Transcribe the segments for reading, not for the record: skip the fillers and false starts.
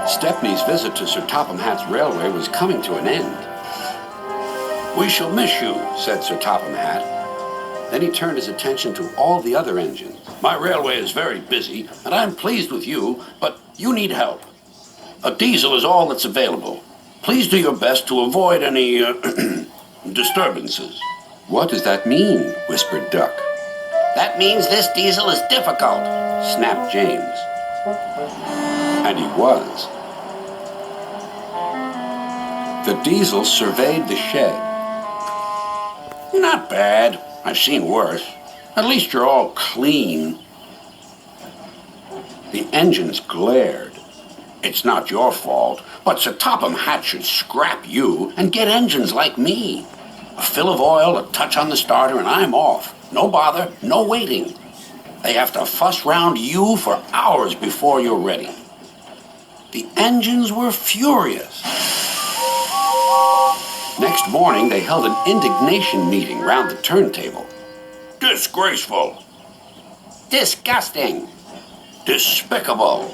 Stepney's visit to Sir Topham Hatt's railway was coming to an end. "We shall miss you," said Sir Topham Hatt. Then he turned his attention to all the other engines. "My railway is very busy, and I'm pleased with you, but you need help. A diesel is all that's available. Please do your best to avoid any disturbances." "What does that mean?" whispered Duck. "That means this diesel is difficult," snapped James. And he was. The diesel surveyed the shed. "Not bad. I've seen worse. At least you're all clean." The engines glared. "It's not your fault, but Sir Topham Hatt should scrap you and get engines like me. A fill of oil, a touch on the starter, and I'm off. No bother, no waiting. They have to fuss round you for hours before you're ready." The engines were furious. Next morning, they held an indignation meeting round the turntable. "Disgraceful. Disgusting. Despicable.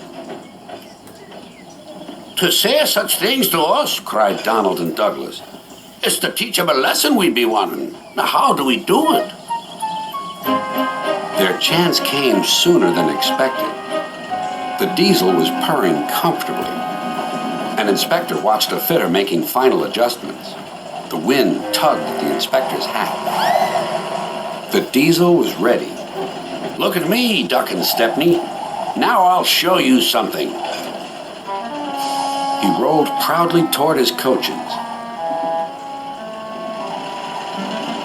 To say such things to us," cried Donald and Douglas, "is to teach them a lesson we'd be wanting. Now how do we do it?" Their chance came sooner than expected. The diesel was purring comfortably. An inspector watched a fitter making final adjustments. The wind tugged at the inspector's hat. The diesel was ready. "Look at me, Duck and Stepney. Now I'll show you something." He rolled proudly toward his coaches.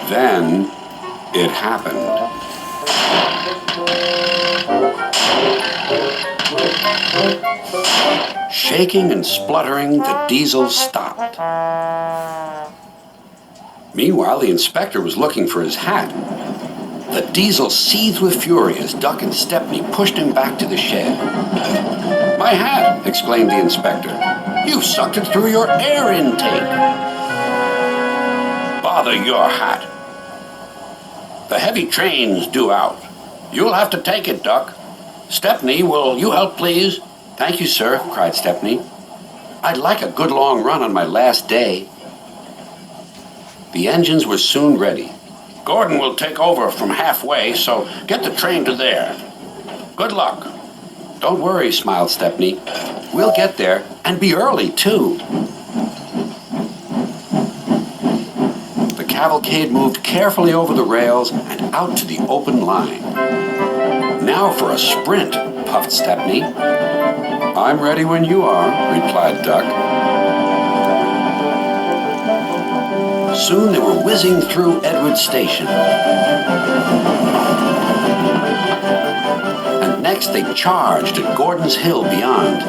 Then it happened. Shaking and spluttering, the diesel stopped. Meanwhile, the inspector was looking for his hat. The diesel seethed with fury as Duck and Stepney pushed him back to the shed. "My hat!" exclaimed the inspector. "You've sucked it through your air intake." "Bother your hat. The heavy train's due out. You'll have to take it, Duck. Stepney, will you help, please?" "Thank you, sir," cried Stepney. "I'd like a good long run on my last day." The engines were soon ready. "Gordon will take over from halfway, so get the train to there. Good luck." "Don't worry," smiled Stepney. "We'll get there, and be early, too." The cavalcade moved carefully over the rails and out to the open line. "Now for a sprint," puffed Stepney. "I'm ready when you are," replied Duck. Soon they were whizzing through Edward Station. And next they charged at Gordon's Hill beyond.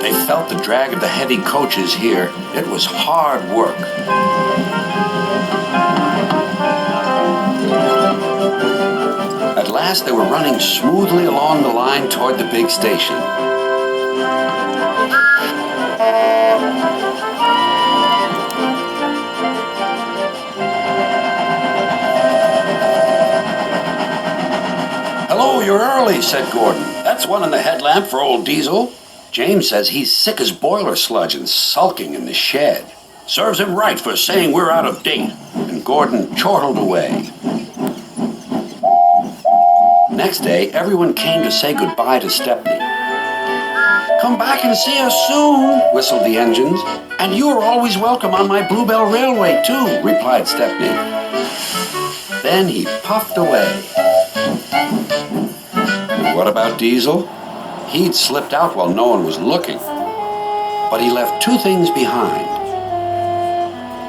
They felt the drag of the heavy coaches here. It was hard work. At last they were running smoothly along the line toward the big station. "Hello, you're early," said Gordon. "That's one in the headlamp for old Diesel. James says he's sick as boiler sludge and sulking in the shed. Serves him right for saying we're out of date." And Gordon chortled away. Next day, everyone came to say goodbye to Stepney. "Come back and see us soon," whistled the engines. "And you are always welcome on my Bluebell Railway, too," replied Stepney. Then he puffed away. What about Diesel? He'd slipped out while no one was looking. But he left two things behind: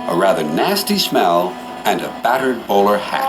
a rather nasty smell and a battered bowler hat.